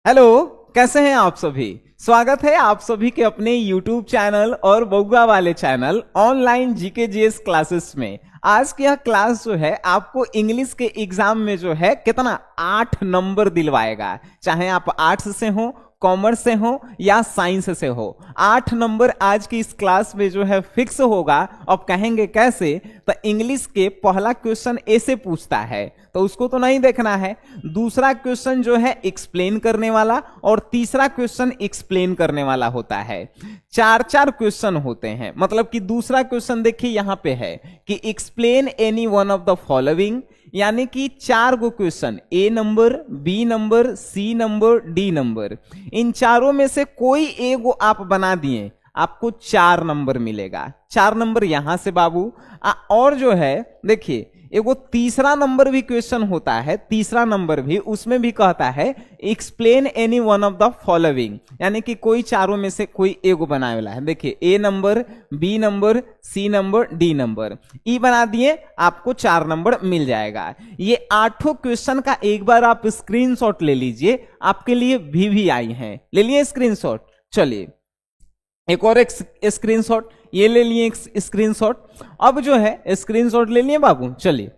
Hello, कैसे हैं आप सभी। स्वागत है आप सभी के अपने YouTube चैनल और बउआ वाले channel online GK GS classes में। आज की यह क्लास जो है आपको इंग्लिश के एग्जाम में जो है कितना 8 नंबर दिलवाएगा। चाहे आप आर्ट्स से हो, कॉमर्स से हो या साइंस से हो, 8 नंबर आज की इस क्लास में जो है फिक्स होगा। अब कहेंगे कैसे, तो इंग्लिश के पहला क्वेश्चन ऐसे पूछता है तो उसको तो नहीं देखना है। दूसरा क्वेश्चन जो है एक्सप्लेन करने वाला और तीसरा क्वेश्चन एक्सप्लेन करने वाला होता है। 4 क्वेश्चन होते हैं। मतलब कि दूसरा क्वेश्चन देखिए यहां पे है कि explain any one of the following, यानी कि 4 गो question, A number, B number, C number, D number. इन चारों में से कोई एगो आप बना दिए, आपको 4 नंबर मिलेगा। 4 नंबर यहां से बाबू। और जो है देखिए एगो तीसरा नंबर भी क्वेश्चन होता है। तीसरा नंबर भी उसमें भी कहता है explain any one of the following, यानी कि कोई चारों में से कोई एगो बनाए वाला है। देखिए A number, B number, C number, D number, E बना दिए, आपको 4 नंबर मिल जाएगा। ये 8 क्वेश्चन का एक बार आप स्क्रीनशॉट ले लीजिए, आपके लिए भी आई हैं। ले लिए स्क्रीनशॉट। चलिए एक और एक स्क्रीनशॉट, ये ले लिए एक स्क्रीनशॉट। अब जो है स्क्रीनशॉट ले लिए बाबू। चलिए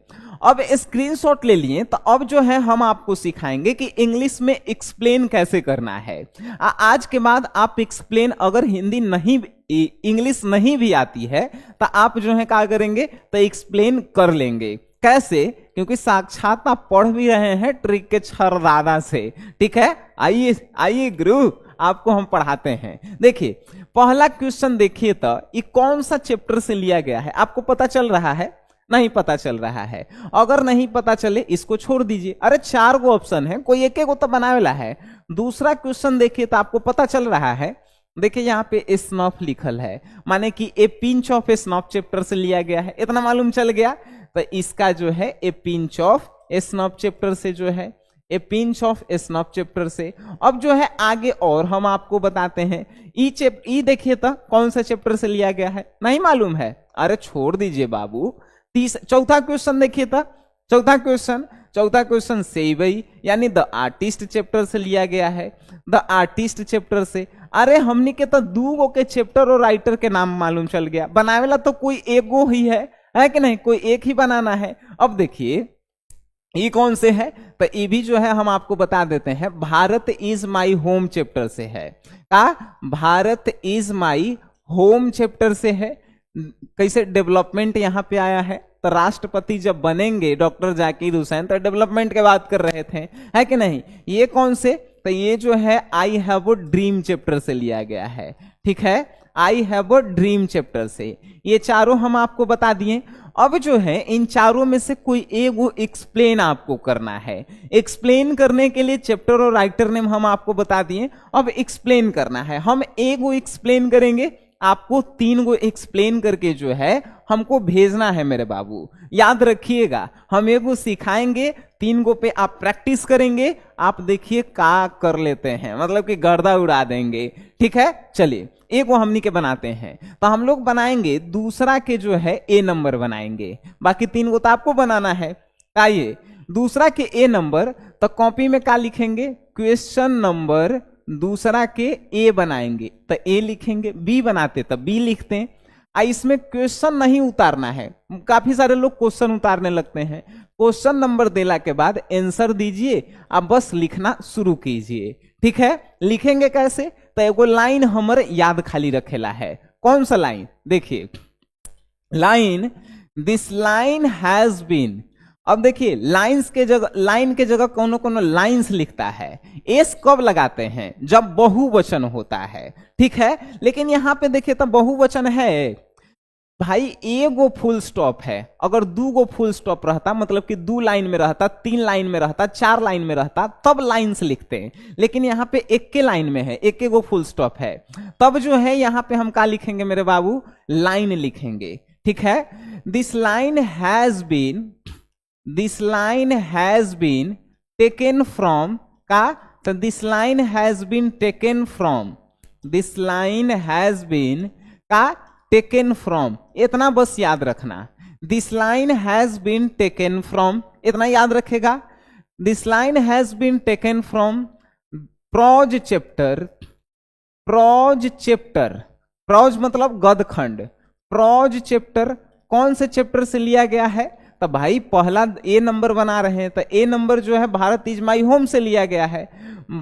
अब स्क्रीनशॉट ले लिए तो अब जो है हम आपको सिखाएंगे कि इंग्लिश में एक्सप्लेन कैसे करना है। आज के बाद आप एक्सप्लेन, अगर हिंदी नहीं, इंग्लिश नहीं भी आती है तो आप जो है क्या करेंगे, तो एक्सप्लेन कर लेंगे। कैसे? क्योंकि साक्षात आप पढ़ भी रहे हैं ट्रिक के छरदादा से। ठीक है, आइए आइए गुरु, आपको हम पढ़ाते हैं। देखिए पहला क्वेश्चन देखिए तो ये कौन सा चैप्टर से लिया गया है, आपको पता चल रहा है? नहीं पता चल रहा है। अगर नहीं पता चले इसको छोड़ दीजिए। अरे 4 गो ऑप्शन है, कोई एक तो बनाने वाला है। दूसरा क्वेश्चन देखिए तो आपको पता चल रहा है। देखिए यहाँ पे स्नॉफ लिखल है, माने कि ए पिंच ऑफ स्नॉफ चैप्टर से लिया गया है। इतना मालूम चल गया। तो इसका जो है ए पिंच ऑफ स्नॉफ चैप्टर से जो है, ए पिंच ऑफ स्नॉफ चैप्टर से। अब जो है आगे और हम आपको बताते हैं। ई देखिए तो कौन सा चैप्टर से लिया गया है, नहीं मालूम है? अरे छोड़ दीजिए बाबू। चौथा क्वेश्चन देखिए तो, चौथा क्वेश्चन से वही, यानी द आर्टिस्ट चैप्टर से लिया गया है। द आर्टिस्ट चैप्टर से। अरे हमने के तो 2 गो के चैप्टर और राइटर के नाम मालूम चल गया। बनावे वाला तो कोई एक गो ही है कि नहीं? कोई एक ही बनाना है। अब देखिए ये कौन से है, तो ये भी जो है हम आपको बता देते हैं। Bharat is my home chapter से है। का Bharat is my home chapter से है। कैसे डेवलपमेंट यहां पे आया है, तो राष्ट्रपति जब बनेंगे डॉक्टर जाकिर हुसैन तो डेवलपमेंट की बात कर रहे थे, है कि नहीं? ये कौन से, तो ये जो है I have a dream chapter से लिया गया है। ठीक है, I have a dream chapter से। ये चारों हम आपको बता दिए। अब जो है इन चारों में से कोई एक एक्सप्लेन आपको करना है। एक्सप्लेन करने के लिए चैप्टर और राइटर नेम हम आपको बता दिए। अब एक्सप्लेन करना है। हम एक वो एक्सप्लेन करेंगे, आपको 3 गो एक्सप्लेन करके जो है हमको भेजना है मेरे बाबू। याद रखिएगा, हम एगो सिखाएंगे, 3 गो पे आप प्रैक्टिस करेंगे। आप देखिए का कर लेते हैं, मतलब कि गर्दा उड़ा देंगे। ठीक है, चलिए एक वो हमनी के बनाते हैं। तो हम लोग बनाएंगे दूसरा के जो है ए नंबर बनाएंगे, बाकी 3 गो तो आपको बनाना है। आइए दूसरा के ए नंबर, तो कॉपी में क्या लिखेंगे, क्वेश्चन नंबर दूसरा के ए बनाएंगे तो ए लिखेंगे। बी बनाते तब बी लिखते हैं। इसमें क्वेश्चन नहीं उतारना है। काफी सारे लोग क्वेश्चन उतारने लगते हैं। क्वेश्चन नंबर देला के बाद आंसर दीजिए, आप बस लिखना शुरू कीजिए। ठीक है, लिखेंगे कैसे, तो एगो लाइन हमर याद खाली रखेला है। कौन सा लाइन, देखिए line, this line has been. अब देखिए लाइंस के जगह, लाइन के जगह कोनो कोनो लाइंस लिखता है। एस कब लगाते हैं, जब बहुवचन होता है। ठीक है, लेकिन यहां पे देखिए तो बहुवचन है भाई, एगो फुल स्टॉप है। अगर 2 गो फुल स्टॉप रहता, मतलब कि 2 लाइन में रहता, 3 लाइन में रहता, 4 लाइन में रहता, तब लाइंस लिखते हैं। लेकिन यहाँ पे एक के लाइन में है, एक गो फुल स्टॉप है, तब जो है यहाँ पे हम क्या लिखेंगे मेरे बाबू, लाइन लिखेंगे। ठीक है, this line has been, this line has been taken from का, तो this line has been taken from, this line has been का टेकन फ्रॉम, इतना बस याद रखना। This line has been taken from, इतना याद रखेगा। This line has been taken from prose chapter, prose chapter, prose मतलब गदखंड, प्रोज चैप्टर कौन से चैप्टर से लिया गया है? तो भाई पहला ए नंबर बना रहे हैं, तो ए नंबर जो है भारत इज माई होम से लिया गया है।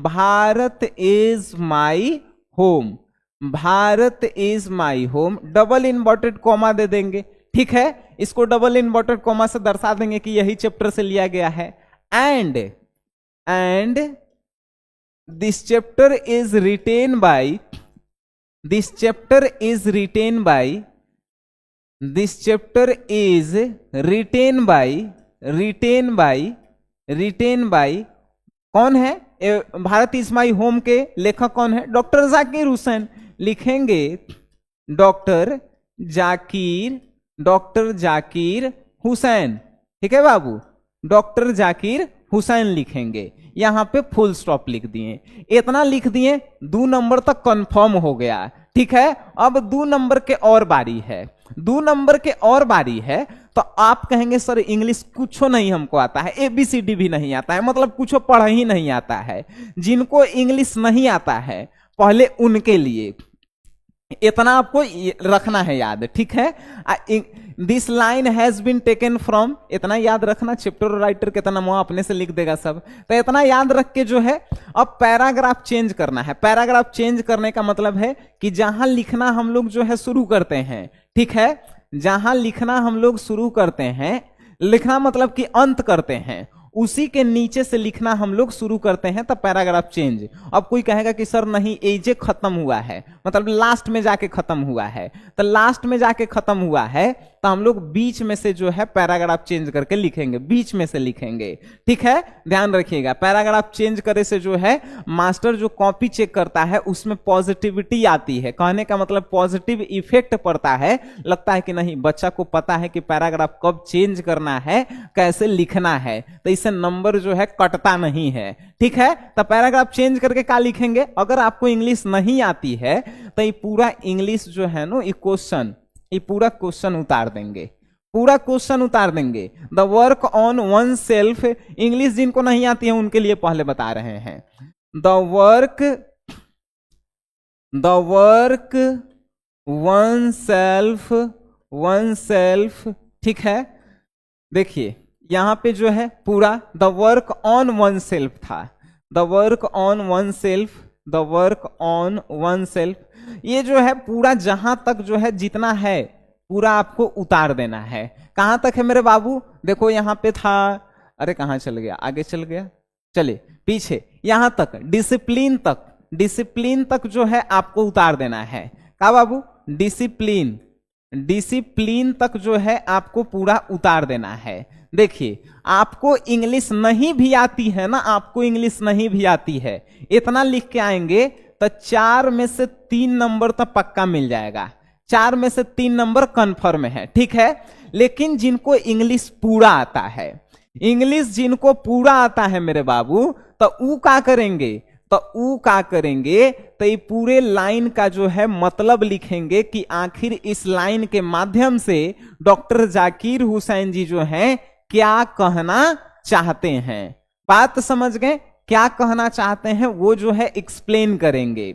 Bharat is my home, Bharat is my home, double inverted comma दे देंगे, ठीक है, इसको डबल इन्वर्टेड कॉमा से दर्शा देंगे कि यही चैप्टर से लिया गया है। And this chapter is written by, this chapter is written by, this chapter is written by, written by, written by कौन है? भारत इज माई होम के लेखक कौन है? डॉक्टर जाकिर हुसैन। लिखेंगे डॉक्टर जाकिर, डॉक्टर जाकिर हुसैन, ठीक है बाबू, डॉक्टर जाकिर हुसैन लिखेंगे। यहां पे फुल स्टॉप लिख दिए, इतना लिख दिए, 2 नंबर तक कंफर्म हो गया, ठीक है। अब 2 नंबर के और बारी है, 2 नंबर के और बारी है। तो आप कहेंगे सर इंग्लिश कुछ नहीं हमको आता है, ABCD भी नहीं आता है, मतलब कुछ पढ़ ही नहीं आता है। जिनको इंग्लिश नहीं आता है पहले उनके लिए इतना आपको रखना है याद, ठीक है। This line has been taken from, इतना याद रखना, चैप्टर और राइटर के नाम अपने से लिख देगा सब, तो इतना याद रख के जो है अब पैराग्राफ चेंज करना है। पैराग्राफ चेंज करने का मतलब है कि जहां लिखना हम लोग जो है शुरू करते हैं, ठीक है, जहां लिखना हम लोग शुरू करते हैं, लिखना मतलब कि अंत करते हैं, उसी के नीचे से लिखना हम लोग शुरू करते हैं, तब पैराग्राफ चेंज। अब कोई कहेगा कि सर नहीं एजे खत्म हुआ है, मतलब लास्ट में जाके खत्म हुआ है, तो लास्ट में जाके खत्म हुआ है तो हम लोग बीच में से जो है पैराग्राफ चेंज करके लिखेंगे, बीच में से लिखेंगे, ठीक है, ध्यान रखिएगा। पैराग्राफ चेंज करे से जो है मास्टर जो कॉपी चेक करता है उसमें पॉजिटिविटी आती है, कहने का मतलब पॉजिटिव इफेक्ट पड़ता है, लगता है कि नहीं बच्चा को पता है कि पैराग्राफ कब चेंज करना है, कैसे लिखना है, तो इससे नंबर जो है कटता नहीं है, ठीक है। तो पैराग्राफ चेंज करके क्या लिखेंगे? अगर आपको इंग्लिश नहीं आती है तो ये पूरा इंग्लिश जो है ना, ये क्वेश्चन, ये पूरा क्वेश्चन उतार देंगे, पूरा क्वेश्चन उतार देंगे। The work on one self, English जिनको नहीं आती है उनके लिए पहले बता रहे हैं। The work one self, one self, ठीक है। देखिए यहां पे जो है पूरा the work on one self था, the work on one self, the work on one self, ये जो है पूरा जहां तक जो है जितना है पूरा आपको उतार देना है। कहां तक है मेरे बाबू? देखो यहां पे था, अरे कहां चल गया, आगे चल गया, चले पीछे, यहां तक डिसिप्लिन तक, डिसिप्लिन तक जो है आपको उतार देना है। कहा बाबू? डिसिप्लिन, डिसिप्लिन तक जो है आपको पूरा उतार देना है। देखिए आपको इंग्लिश नहीं भी आती है ना, आपको इंग्लिश नहीं भी आती है, इतना लिख के आएंगे तो 4 में से 3 नंबर तो पक्का मिल जाएगा, 4 में से 3 नंबर कंफर्म है, ठीक है। लेकिन जिनको इंग्लिश पूरा आता है, इंग्लिश जिनको पूरा आता है मेरे बाबू, तो ऊ क्या करेंगे? तो ऊ क्या करेंगे? तो ये पूरे लाइन का जो है मतलब लिखेंगे कि आखिर इस लाइन के माध्यम से डॉक्टर जाकिर हुसैन जी जो हैं क्या कहना चाहते हैं। बात समझ गए? क्या कहना चाहते हैं वो जो है एक्सप्लेन करेंगे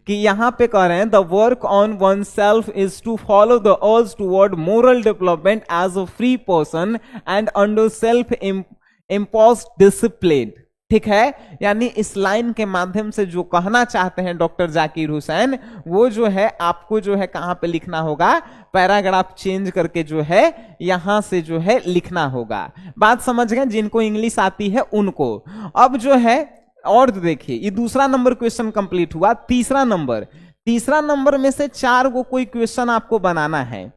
कि यहां पे कह रहे हैं the work on one self is to follow the urge toward moral development as a free person and under self imposed discipline, ठीक है। यानी इस लाइन के माध्यम से जो कहना चाहते हैं डॉक्टर जाकिर हुसैन, वो जो है आपको जो है कहां पे लिखना होगा? पैराग्राफ चेंज करके जो है यहां से जो है लिखना होगा। बात समझ गए? जिनको इंग्लिश आती है उनको। अब जो है और देखिए ये दूसरा नंबर क्वेश्चन कंप्लीट हुआ। तीसरा नंबर में से 4 को कोई क्वेश्चन आपको बनाना है,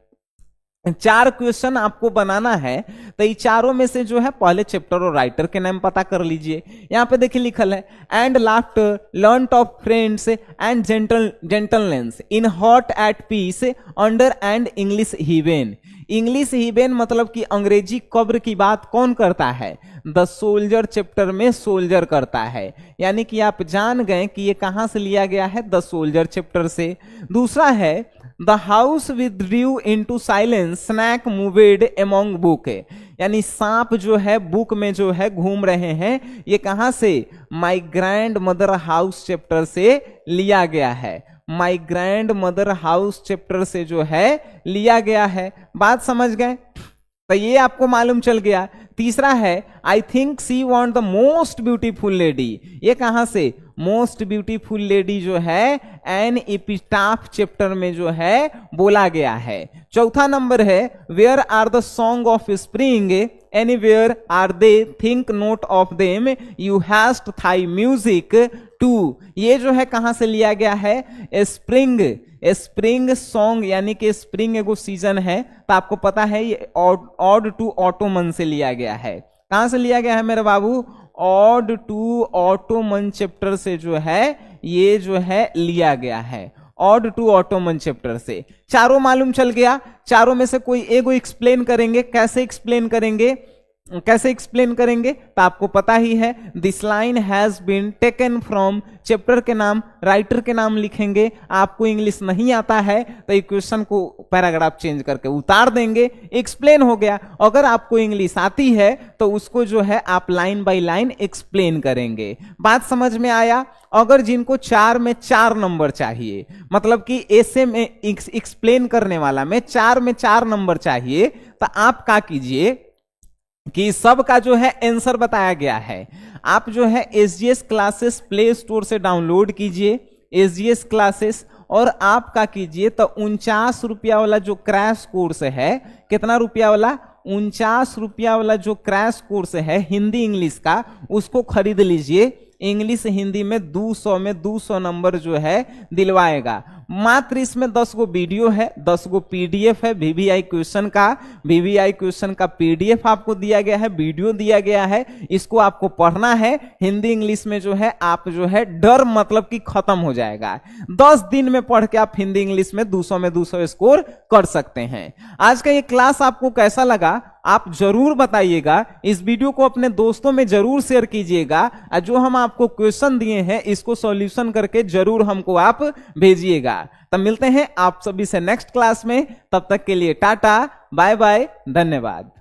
4 क्वेश्चन आपको बनाना है। तो ये चारों में से जो है पहले चैप्टर और राइटर के नाम पता कर लीजिए। यहां पे देखिए लिखल है and laughter learned of friends and gentleness in hot at peace under and English heaven. English heaven मतलब कि अंग्रेजी कब्र की बात कौन करता है? द सोल्जर चैप्टर में सोल्जर करता है। यानी कि आप जान गए कि ये कहां से लिया गया है? द सोल्जर चैप्टर से। दूसरा है the house withdrew into silence, snake moved among book, यानी सांप जो है बुक में जो है घूम रहे हैं। ये कहां से? My grand mother house chapter से लिया गया है। My grand mother house chapter से जो है लिया गया है। बात समझ गए? तो ये आपको मालूम चल गया। तीसरा है I think C want the most beautiful lady, ये कहां से? मोस्ट ब्यूटीफुल लेडी जो है एन एपिटाफ चैप्टर में जो है बोला गया है। चौथा नंबर है where are the song of spring, anywhere are they, think not of them, you hast thy music too, ये जो है कहां से लिया गया है? स्प्रिंग, स्प्रिंग सॉन्ग, यानी कि स्प्रिंग एगो सीजन है, तो आपको पता है ये ऑड टू ऑटोमन से लिया गया है। कहां से लिया गया है मेरे बाबू? ऑड टू ऑटोमन चैप्टर से जो है ये जो है लिया गया है, ऑड टू ऑटोमन चैप्टर से। चारों मालूम चल गया। चारों में से कोई एगो एक्सप्लेन करेंगे। कैसे एक्सप्लेन करेंगे? कैसे एक्सप्लेन करेंगे? तो आपको पता ही है, this line has been taken from, chapter के नाम, राइटर के नाम लिखेंगे। आपको इंग्लिश नहीं आता है तो इक्वेशन को पैराग्राफ चेंज करके उतार देंगे, एक्सप्लेन हो गया। अगर आपको इंग्लिश आती है तो उसको जो है आप लाइन बाय लाइन एक्सप्लेन करेंगे। बात समझ में आया? अगर जिनको 4 में 4 नंबर चाहिए, मतलब कि ऐसे में एक्सप्लेन करने वाला में 4 में 4 नंबर चाहिए, तो आप क्या कीजिए कि सब का जो है आंसर बताया गया है। आप जो है एसजीएस क्लासेस प्ले स्टोर से डाउनलोड कीजिए, एसजीएस क्लासेस, और आप क्या कीजिए तो 49 रुपया वाला जो क्रैश कोर्स है, कितना रुपया वाला? 49 रुपया वाला जो क्रैश कोर्स है हिंदी इंग्लिश का, उसको खरीद लीजिए। इंग्लिश हिंदी में 200 में 200 नंबर जो है दिलवाएगा। मात्र इसमें 10 गो वीडियो है, 10 गो पीडीएफ है, वीवीआई क्वेश्चन का पीडीएफ आपको दिया गया है, वीडियो दिया गया है। इसको आपको पढ़ना है। हिंदी इंग्लिश में जो है आप जो है डर मतलब कि खत्म हो जाएगा। 10 दिन में पढ़ के आप हिंदी इंग्लिश में 200 में 200 स्कोर कर सकते हैं। आज का ये क्लास आपको कैसा लगा आप जरूर बताइएगा। इस वीडियो को अपने दोस्तों में जरूर शेयर कीजिएगा, और जो हम आपको क्वेश्चन दिए हैं इसको सॉल्यूशन करके जरूर हमको आप भेजिएगा। तब मिलते हैं आप सभी से नेक्स्ट क्लास में। तब तक के लिए टाटा, बाय बाय, धन्यवाद।